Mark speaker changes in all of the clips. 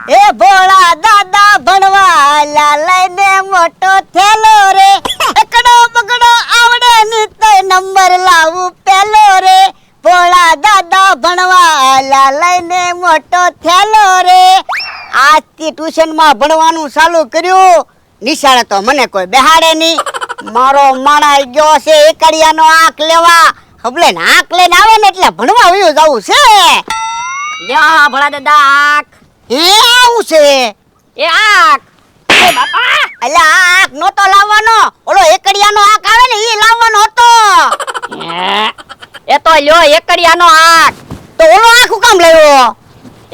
Speaker 1: એ ભોળા દાદા ભણવા લઈને મોટો થેલો રે, એકડો બગડો આવડે ની તો નંબર લાવું પેલો રે, ભોળા દાદા ભણવા લઈને મોટો થેલો રે. આજથી ટ્યુશનમાં ભણવાનું ચાલુ કર્યું, નિશાળે તો મને કોઈ બેહાડે નહીં. મારો માણા ગયો છે એકડિયાનો આંખ લેવા, હબલે ને આંખ લઈને આવે ને એટલે ભણવા વયું જવું છે.
Speaker 2: લ્યો ભોળા દાદા આંખ.
Speaker 1: એ આવું છે
Speaker 2: એ આંખ. એ બાપા
Speaker 1: એટલે આ આંખ નહોતો લાવવાનો, ઓલો એકડિયાનો આંખ આવે ને ઈ લાવવાનો હતો.
Speaker 2: એ તો લ્યો એકડિયાનો આંખ.
Speaker 1: તો ઓલો આંખ હું કામ લાવ્યો?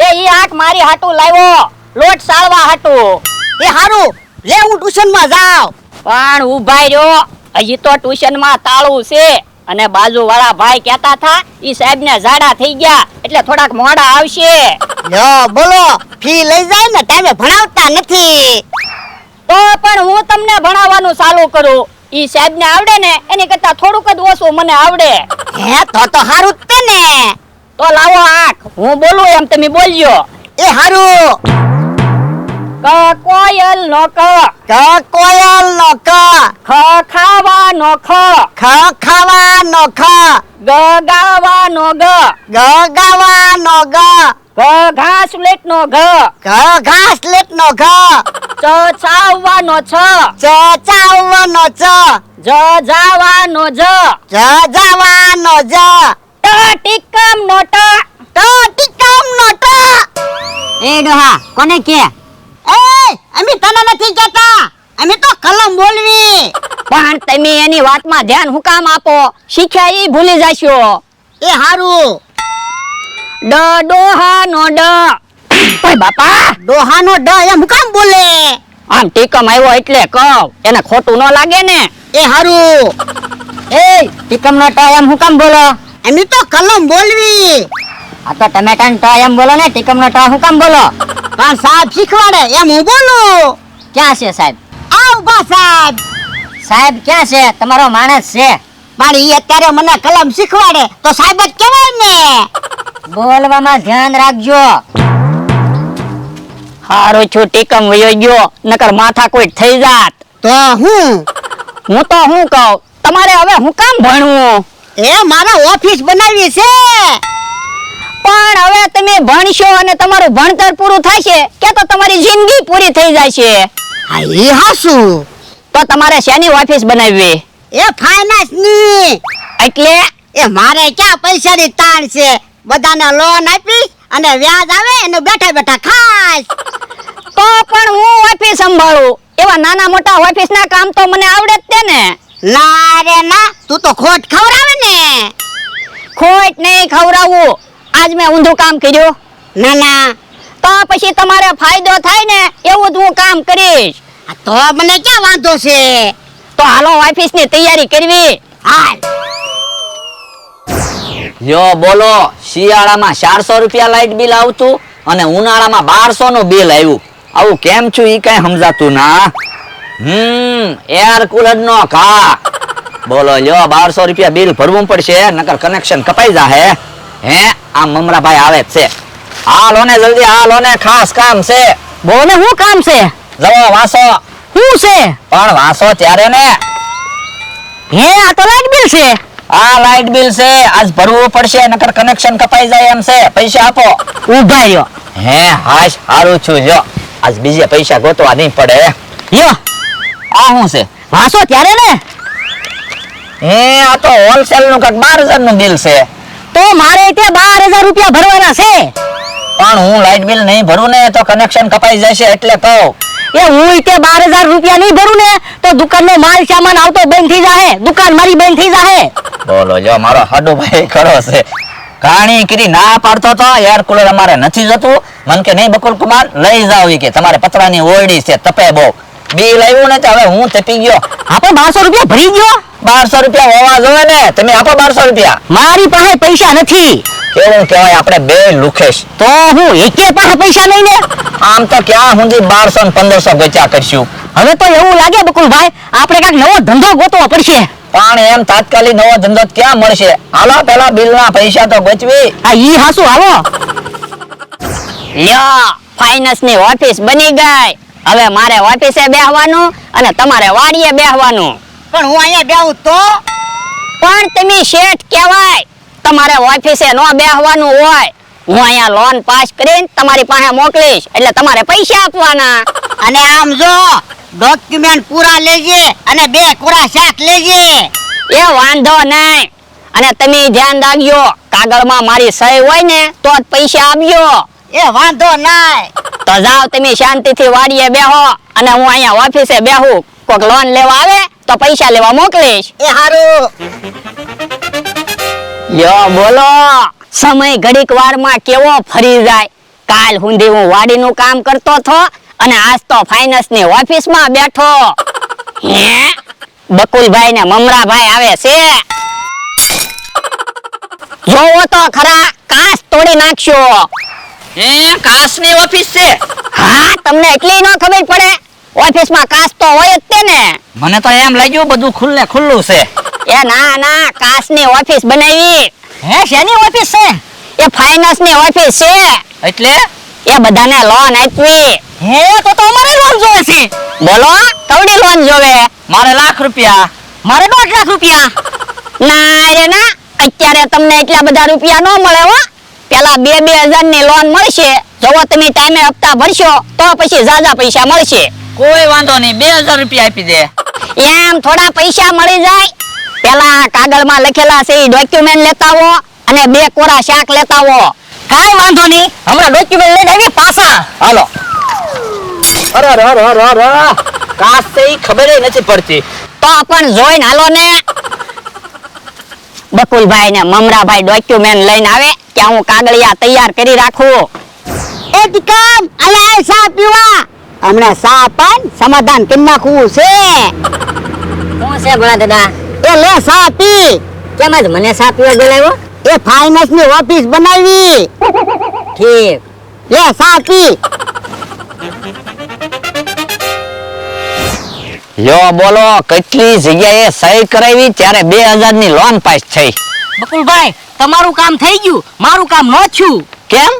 Speaker 2: એ ઈ આંખ મારી હાટું લાવ્યો, લોટ સાળવા હાટું.
Speaker 1: એ હારું લે, હું ટ્યુશનમાં જાઉં.
Speaker 2: પણ ઉભાઈ રહ્યો, હજી તો ટ્યુશનમાં તાળું છે. અને બાજુ વાળા ભાઈ કહેતા હતા ઈ સાહેબ ને ઝાડા થઈ ગયા એટલે થોડાક મોડા આવશે.
Speaker 1: લ્યો બોલો, ફી લઈ જાય ને ટાઈમે ભણાવતા નથી.
Speaker 2: તો પણ હું તમને ભણાવવાનું ચાલુ કરું. ઈ સાહેબ ને આવડે ને એની કરતા થોડુંક જ ઓછું મને આવડે.
Speaker 1: હે તો હારું જ તે ને.
Speaker 2: તો લાવો આંખ, હું બોલું એમ તમે બોલજો.
Speaker 1: એ હારું.
Speaker 2: ક કોયલ નો ક,
Speaker 1: ક કોયલ નો ક,
Speaker 2: ખ ખાવા નો ખ,
Speaker 1: ખ ખાવા નો ખ,
Speaker 2: ગ ગાવા નો ગ,
Speaker 1: ગ ગાવા નો ગ,
Speaker 2: ઘ ઘાસ લેટ નો ઘ,
Speaker 1: ઘ ઘાસ લેટ નો ઘ,
Speaker 2: ચ ચાવવા નો છ,
Speaker 1: ચ ચાવવા નો ચ,
Speaker 2: જ જાવા નો જ,
Speaker 1: જ જાવા નો જ,
Speaker 2: ટ ટીકમ નો ટ,
Speaker 1: ટ ટીકમ નો ટ.
Speaker 2: એ ડોહા કોને કે?
Speaker 1: એ અમે તને નથી કહેતા, અમે તો કલમ બોલવી.
Speaker 2: પણ તમે એની વાતમાં ધ્યાન હું કામ આપો? શીખ્યા ઈ ભૂલી જાશો.
Speaker 1: એ હારું.
Speaker 2: ડ ડોહા નો ડ. ઓય બાપા,
Speaker 1: ડોહાનો ડ એમ હું કામ બોલે?
Speaker 2: આમ ટીકમ આવ્યો એટલે કહું, એને ખોટું ન લાગે ને.
Speaker 1: એ હારું.
Speaker 2: એ ટીકમ નો ટ એમ હું કામ બોલો?
Speaker 1: અમે તો કલમ બોલવી.
Speaker 2: આ તો ટમેટા નો ટ એમ બોલો ને, ટીકમ નો ટ હું કામ બોલો?
Speaker 1: પણ સાહેબ શીખવાડે એમ હું બોલું.
Speaker 2: ક્યાં છે સાહેબ?
Speaker 1: આવ બા સાહેબ.
Speaker 2: સાહેબ ક્યાં છે? તમારો માણસ છે.
Speaker 1: પણ ઈ અત્યારે મને કલમ શીખવાડે તો સાહેબ જ કહેવાય ને.
Speaker 2: બોલવામાં ધ્યાન રાખજો. હારું છું ટીકમ વયો ગયો, નકર માથા કોઈ થઈ જાત.
Speaker 1: તો હું
Speaker 2: તો હું કહું, તમારે હવે હું કામ ભણવું?
Speaker 1: એ મારે ઓફિસ બનાવી છે.
Speaker 2: પણ હવે તમે ભણશો અને તમારું ભણતર પૂરું થશે કે તો તમારી જિંદગી પૂરી થઈ જશે.
Speaker 1: હા ઈ હાસું.
Speaker 2: તો તમારે શેની ઓફિસ બનાવવી?
Speaker 1: એ ફાઇનાન્સ ની.
Speaker 2: એટલે
Speaker 1: એ મારે ક્યાં પૈસાની તાણ છે, બધાને લોન આપીશ અને વ્યાજ આવે અને બેઠા બેઠા ખાઈશ.
Speaker 2: તો પણ હું ઓફિસ સંભાળું, એવા નાના મોટા ઓફિસ ના કામ તો મને આવડે જ તે ને.
Speaker 1: ના રે ના, તું તો ખોટ ખવડાવે ને.
Speaker 2: ખોટ નહીં ખવડાવવું, આજ મેં ઊંધું કામ કર્યું.
Speaker 1: ના ના,
Speaker 2: તો પછી તમારે ફાયદો થાય ને એવું જ હું કામ કરીશ.
Speaker 1: આ તો મને ક્યાં વાંધો છે.
Speaker 2: તો હાલો ઓફિસ ની તૈયારી કરવી.
Speaker 1: હાલ.
Speaker 3: લ્યો બોલો, શિયાળામાં 400 રૂપિયા લાઇટ બિલ આવતું અને ઉનાળામાં 1200 નું બિલ આવ્યું. આવું કેમ છું ઈ કઈ સમજાતું ના. એર કુલર નો ઘા. બોલો લ્યો, 1200 રૂપિયા બિલ ભરવું પડશે, નકર કનેક્શન કપાઈ જાહે. હે આ મમરાભાઈ આવે જ છે. હાલો ને જલ્દી, હાલો ને, ખાસ કામ છે.
Speaker 2: બોલે શું કામ છે?
Speaker 3: જવો વાસો.
Speaker 2: શું છે?
Speaker 3: પણ વાસો ત્યારે ને.
Speaker 2: હે આ તો લાઈટ બિલ છે.
Speaker 3: આ લાઇટ બિલ છે, આજ ભરવું પડશે, નકર કનેક્શન કપાઈ જાય એમ છે. પૈસા આપો.
Speaker 2: ઉભા રહ્યો.
Speaker 3: હે હાશ, હારું છું લ્યો, આજ બીજે પૈસા ગોતવા નહીં પડે.
Speaker 2: લ્યો
Speaker 3: આ શું છે?
Speaker 2: વાસો ત્યારે ને.
Speaker 3: હે આ તો હોલસેલ નું કાક 12000 નું બિલ છે.
Speaker 2: તો મારે તે 12000 રૂપિયા ભરવાના છે.
Speaker 3: પણ હું લાઇટ બિલ નહીં ભરું ને તો કનેક્શન કપાઈ જશે એટલે કહું.
Speaker 2: એ હું તે 12000 રૂપિયા નહીં ભરું ને તો દુકાન નો માલ સામાન આવતો બંધ થઈ જાહે, દુકાન મારી બંધ થઈ જાહે.
Speaker 3: બોલો જો, મારો હાડુભાઈ ખરો છે. કાણી કરી ના પાડતો તો એર કુલર અમારે નથી જતું. મન કે નહીં બકુલ કુમાર, લઈ જાવ ઈ કે, તમારે પતરાની ઓરડી છે, તપે બહુ. બિલ આવ્યું ને તો હવે હું તપી ગયો.
Speaker 2: આપણે 1200 રૂપિયા ભરી ગયો.
Speaker 3: 1200 રૂપિયા હોવા જોઈએ ને, તમે આપો 1200 રૂપિયા.
Speaker 2: મારી પાસે પૈસા નથી.
Speaker 3: કેવું કહેવાય, આપણે બે લુખેશ.
Speaker 2: તો હું એકે પાસે પૈસા નહીં ને.
Speaker 3: આમ તો ક્યાં સુધી 1200 ને 1500 ગોચ્યા કરશું.
Speaker 2: હવે તો એવું લાગે બકુલભાઈ, આપણે કાંઈક નવો ધંધો ગોતવો પડશે.
Speaker 3: પણ એમ તાત્કાલિક નવો ધંધો ક્યાં મળશે? હાલો પેલા બિલ ના પૈસા તો ગોચવી.
Speaker 2: આ ઈ હાસુ હાલો.
Speaker 3: લ્યો
Speaker 2: ફાઇનાન્સ ની ઓફિસ બની ગઈ. હવે મારે ઓફિસે બેહવાનું અને તમારે વાડીએ બેહવાનું.
Speaker 1: પણ હું અહીંયા બેહું તો
Speaker 2: પણ તમે શેઠ કહેવાય, તમારે ઓફિસે નો બેહવાનું હોય. હું અહીંયા લોન પાસ કરીને તમારી પાસે મોકલીશ, એટલે તમારે પૈસા આપવાના.
Speaker 1: અને આમ જો ડોક્યુમેન્ટ પૂરા લેજે અને 2 કોરા શાક લેજે.
Speaker 2: એ વાંધો નહીં. અને તમે ધ્યાન રાખજો, કાગળમાં મારી સહી હોય ને તો જ પૈસા આપજો.
Speaker 1: એ વાંધો નહીં.
Speaker 2: તો જાઓ તમે શાંતિથી વાડીએ બેહો અને હું અહીંયા ઓફિસે બેહું. કોક લોન લેવા આવે તો પૈસા લેવા મોકલીશ.
Speaker 1: એ હારું.
Speaker 2: યો બોલો, સમય ઘડીક વારમાં કેવો ફરી જાય. કાલ સુધી હું વાડીનું કામ કરતો હતો અને આજ તો ફાઇનાન્સ ની ઓફિસમાં બેઠો. હે, બકુલભાઈ ને મમરાભાઈ આવે છે. જોવો તો ખરા, કાચ તોડી નાખશો.
Speaker 3: કાચની ઓફિસ છે?
Speaker 2: હા, તમને એટલી ન ખબર પડે? ઓફિસમાં કાચ તો હોય જ તે ને.
Speaker 3: મને તો એમ લાગ્યું બધું ખુલ્લું છે.
Speaker 2: એ ના, કાચની ઓફિસ બનાવી.
Speaker 1: હે, શેની ઓફિસ છે?
Speaker 2: એ ફાઇનાન્સ ની ઓફિસ છે.
Speaker 3: એટલે
Speaker 2: એ બધાને લોન આપવી.
Speaker 1: હે, તો અમારે લોન જોવે છે.
Speaker 2: બોલો, કવડી લોન જોવે?
Speaker 3: મારે ₹1,00,000.
Speaker 1: મારે 2 લાખ રૂપિયા.
Speaker 2: ના રે ના, અત્યારે તમને એટલા બધા રૂપિયા ન મળે હો. પેલા 2,000 ની લોન મળશે. જો તમે ટાઈમે હપ્તા ભરશો તો પછી ઝાઝા પૈસા મળશે.
Speaker 3: કોઈ વાંધો નહીં, ₹2,000 આપી દે.
Speaker 2: એમ થોડા પૈસા મળી જાય. પેલા કાગળમાં લખેલા છે એ ડોક્યુમેન્ટ લેતા આવો અને 2 કોરા શાક લેતા આવો.
Speaker 1: કાઈ વાંધો નહીં, હમણાં ડોક્યુમેન્ટ લઈને આવી પાછા.
Speaker 3: હાલો. અરે કાચ છે ઈ ખબર નથી પડતી.
Speaker 2: તો પણ જોઈને હાલો ને. બકુલભાઈ ને મમરાભાઈ ડોક્યુમેન્ટ લઈને આવે ત્યાં હું કાગળિયા તૈયાર કરી રાખું.
Speaker 1: એ દીકમ, આયા સા પીવા. હમણાં સા પાન સમાધાન કરી નાખવું છે.
Speaker 2: શું છે ભણા દાદા?
Speaker 1: એ લે સા પી.
Speaker 2: કેમ જ મને સા પીવા બોલાવ્યો?
Speaker 1: એ ફાઇનાન્સ ની ઓફિસ બનાવી.
Speaker 2: ઠીક.
Speaker 1: લે સા પી.
Speaker 3: લ્યો બોલો, કેટલી જગ્યાએ સહી કરાવી ત્યારે 2,000 ની લોન પાસ થઈ.
Speaker 1: બકુલભાઈ, તમારું કામ થઈ ગયું, મારું કામ ન થયું.
Speaker 3: કેમ?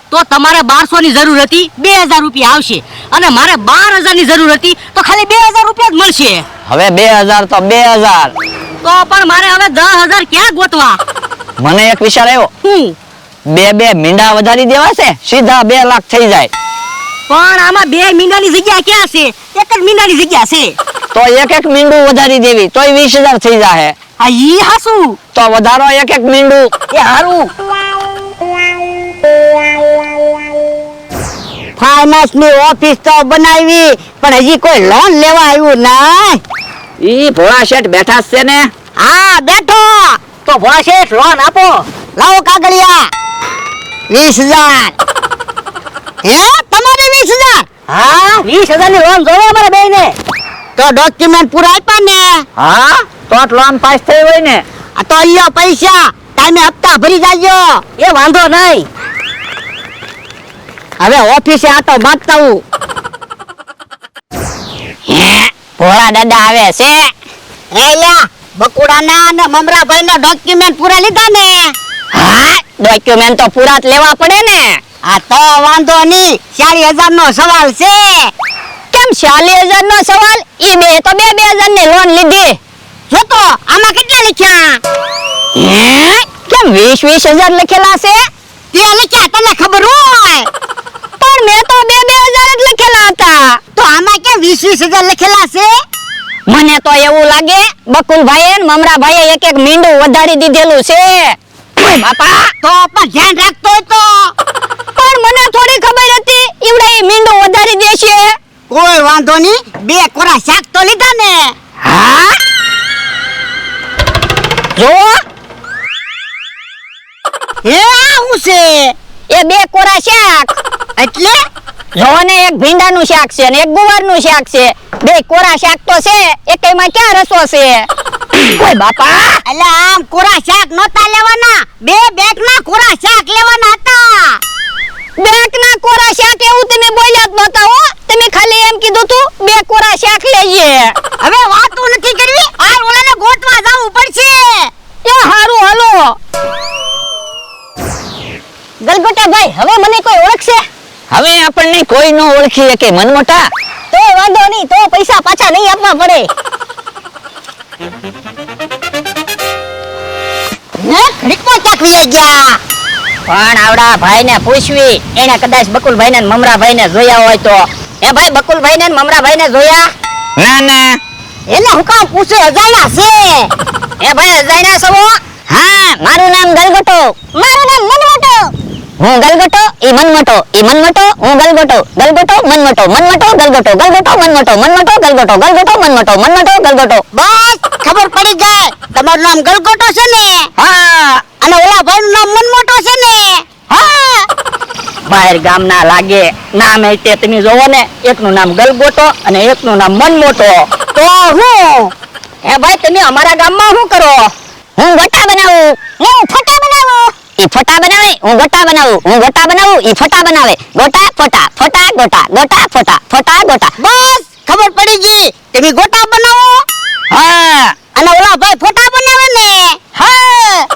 Speaker 1: તો તમારે 1200 ની જરૂર હતી, 2000 રૂપિયા આવશે. અને મારે 12,000 ની જરૂર હતી તો ખાલી 2000 રૂપિયા જ મળશે.
Speaker 3: હવે 2,000 તો 2,000.
Speaker 1: તો પણ મારે હવે 10,000 ક્યાં ગોતવા?
Speaker 3: મને એક વિચાર આવ્યો.
Speaker 1: હું
Speaker 3: બે મીંડા વધારી દેવા છે, સીધા 2 લાખ થઈ જાય.
Speaker 1: પણ આમાં 2 મીંડાની જગ્યા ક્યાં છે? એક જ મીંડાની જગ્યા છે.
Speaker 3: તો એક મીંડું વધારી દેવી તોય 20,000 થઈ જાય.
Speaker 1: આ ઈ હાસુ.
Speaker 3: તો વધારો એક મીંડું.
Speaker 1: એ હારું. ફાઇનાન્સ ની ઓફિસ તો બનાવી, પણ હજી કોઈ લોન લેવા આવ્યું ના.
Speaker 3: ઈ ભોળા શેઠ બેઠા છે ને?
Speaker 1: હા, બેઠો. તો ભોળા શેઠ લોન આપો. લાવો કાગળિયા. 20,000. હે, તમારે 20,000? હા, 20,000 ની લોન જોવે અમારે બેયને. તો ડોક્યુમેન્ટ પૂરા આપ્યા ને?
Speaker 3: હા, તો લોન પાસ થઈ હોય ને.
Speaker 1: આ તો અહીંયા પૈસા ટાઈમે હપ્તા ભરી જાજો. એ વાંધો નહીં. હવે ઓફિસે આટો મારતા હું.
Speaker 2: ભોળા દાદા આવે છે.
Speaker 1: એલા બકુડાના અને મમરાભાઈના ડોક્યુમેન્ટ પૂરા લીધા ને?
Speaker 2: હા, ડોક્યુમેન્ટ તો પૂરા જ લેવા પડે ને.
Speaker 1: આ તો વાંધો નહીં, 40,000 નો સવાલ છે.
Speaker 2: કેમ 40,000 નો સવાલ? ઈ બે તો 2,000 ની લોન લીધી.
Speaker 1: જો તો આમાં કેટલા લખ્યા?
Speaker 2: હે? કેમ 20,000 લખેલા છે?
Speaker 1: તે લખ્યા તને ખબર હોય?
Speaker 2: પણ મેં તો 2,000 જ લખેલા હતા.
Speaker 1: તો આમાં કેમ 20,000 લખેલા છે?
Speaker 2: મને તો એવું લાગે બકુલભાઈ અને મમરાભાઈએ એક મીંડું વધારી દીધેલું છે. ઓય બાપા,
Speaker 1: તો પણ ધ્યાન રાખતો હોય તો.
Speaker 2: પણ મને થોડી ખબર હતી ઈવડે ઈ મીંડું વધારી દેશે.
Speaker 1: કોઈ વાંધો નહીં, 2 કોરા શાક તો લીધા ને?
Speaker 2: હા, જો
Speaker 1: હે, આ હું છે?
Speaker 2: એ 2 કોરા શાક.
Speaker 1: એટલે
Speaker 2: જો ને, એક ભીંડાનું શાક છે ને એક ગુવારનું શાક છે. 2 કોરા શાક તો છે, એકેયમાં ક્યાં રસો છે? ઓય બાપા,
Speaker 1: એટલે આમ કોરા શાક નહોતા લેવાના, 2 બેગના કોરા શાક લેવાના હતા.
Speaker 2: બેકના કોરા શાક એવું તમે બોલ્યા જ નહોતા હો. તમે ખાલી એમ કીધું તું 2 કોરા શાક લેજે.
Speaker 1: હવે વાતો નથી કરવી, આ ઓલાને ગોતવા જવું પડશે.
Speaker 2: એ હારું, હાલો.
Speaker 1: ગલગોટા ભાઈ, હવે મને કોઈ ઓળખશે?
Speaker 3: હવે આપણને કોઈ ન ઓળખી કે મન મોટા.
Speaker 1: તો વાંધો નહીં, તો પૈસા પાછા નહીં આપવા પડે. હે, ઘડીકમાં ક્યાંક વહી ગયા.
Speaker 2: પણ આવડા ભાઈને પૂછવી, એને કદાચ બકુલભાઈ ને મમરાભાઈ ને જોયા હોય તો. એ ભાઈ બકુલભાઈ ને મમરાભાઈ ને જોયા?
Speaker 3: ના ના.
Speaker 1: એને હું કામ પૂછે, અજાણ્યા છે.
Speaker 2: એ ભાઈ અજાણ્યા છો? હા, મારું નામ ગલગોટો.
Speaker 1: મારું નામ મનમોટો.
Speaker 2: હું ગલગોટો, ઈ મનમોટો, ઈ મનમોટો, હું ગલગોટો, ગલગોટો, મનમોટો, મનમોટો, ગલગોટો, ગલગોટો, મનમોટો, મનમોટો, ગલગોટો, ગલગોટો, મનમોટો, મનમોટો, ગલગોટો.
Speaker 1: બસ ખબર પડી ગઈ, તમારું નામ ગલગોટો છે ને?
Speaker 2: હા.
Speaker 1: અને ઓલા ભાઈનું નામ મનમોટો છે ને?
Speaker 2: હા. બહાર ગામના લાગે નામ એ તે તમે જોવો ને, એકનું નામ ગલગોટો અને એકનું નામ મનમોટો.
Speaker 1: તો હું
Speaker 2: એ ભાઈ તમે અમારા ગામમાં શું કરો? હું ગોટા બનાવું.
Speaker 1: હું ફટા બનાવું.
Speaker 2: ઈ ફોટા બનાવે, હું ગોટા બનાવું. હું ગોટા બનાવું, ઈ ફોટા બનાવે. ગોટા ફોટા, ફોટા ગોટા, ગોટા ફોટા, ફોટા ગોટા.
Speaker 1: બસ ખબર પડી ગઈ, તમે ગોટા બનાવો
Speaker 2: હા.
Speaker 1: અને ઓલા ભાઈ ફોટા બનાવે ને?
Speaker 2: હા.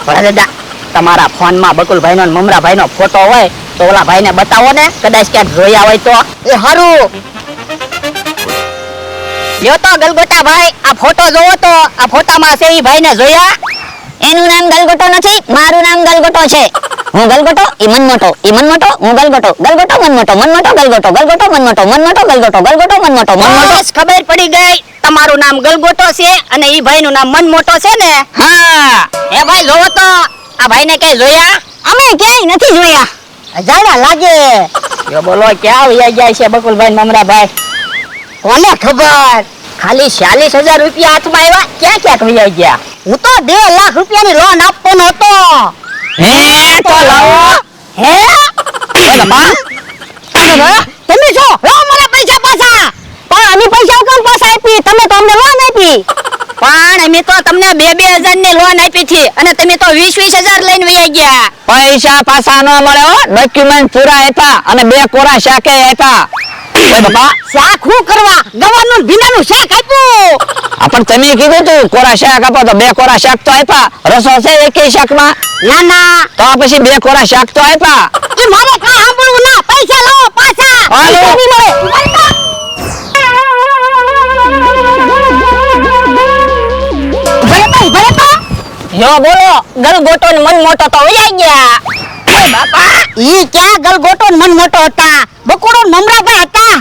Speaker 2: ભોળા દાદા, તમારા ફોનમાં બકુલભાઈનો ને મમરાભાઈનો ફોટો હોય તો ઓલા ભાઈને બતાવો ને, કદાચ ક્યાંક જોયા હોય તો.
Speaker 1: એ હારું.
Speaker 2: લ્યો તો ગલગોટા ભાઈ, આ ફોટો જોવો તો. આ ફોટામાં છે ઈ ભાઈને જોયા? એનું નામ ગલગોટો નથી, મારું નામ ગલગોટો છે. હું ગલગોટો, ઈ મનમોટો, ઈ મનમોટો, હું ગલગોટો, ગલગોટો મનમોટો, મનમોટો ગલગોટો, ગલગોટો મનમોટો, મનમોટો ગલગોટો, ગલગોટો મનમોટો, મનમોટો. બસ ખબર પડી ગઈ, તમારું નામ ગલગોટો છે અને ઈ ભાઈનું નામ મનમોટો છે ને? હા. એ ભાઈ જોવો તો, આ ભાઈને કઈ જોયા?
Speaker 1: અમે ક્યાંય નથી જોયા. અજાણ્યા લાગે.
Speaker 2: યો બોલો, ક્યાં વયા ગયા છે બકુલભાઈ ને મમરાભાઈ?
Speaker 1: કોને ખબર.
Speaker 2: ખાલી 46,000 રૂપિયા હાથમાં આવ્યા, ક્યાં ક્યાંક વયા ગયા?
Speaker 1: હું તો 2 લાખ રૂપિયાની લોન આપવાનો હતો.
Speaker 3: હે તો લાવો.
Speaker 1: હે
Speaker 3: ઓલા બા.
Speaker 1: તમે છો લાવો મારા પૈસા પાછા. પણ અમે પૈસા કેમ પાછા આપી? તમે તો અમને લોન આપી.
Speaker 2: પણ અમે તો તમને 2,000 ની લોન આપી હતી અને તમે તો 20,000 લઈને વયા ગયા.
Speaker 3: પૈસા પાછા ન મળે હો. ડોક્યુમેન્ટ પૂરા આપ્યા અને 2 કોરા શાકે આપ્યા. ઓય બાપા,
Speaker 1: શાક હું કરવા? ગવાનું ભીનાનું શાક આપ્યું.
Speaker 3: આ પણ તમે કીધું તું કોરા શાક આપો તો 2 કોરા શાક તો આપ્યા. રસો છે એકેય શાકમાં?
Speaker 1: ના ના,
Speaker 3: તો આ પછી 2 કોરા શાક તો આપ્યા.
Speaker 1: એ મારે કાંઈ સાંભળવું ના. પૈસા લાવો પાછા.
Speaker 3: હાલો.
Speaker 1: પૈસા નહીં મળે. ભલે તો
Speaker 2: યો બોલો, ગલગોટો ને મનમોટો તો વયા ગયા. ઓય બાપા,
Speaker 1: ઈ ક્યાં ગલગોટો ને મનમોટો હતા? બકુડો ને મમરાભાઈ હતા.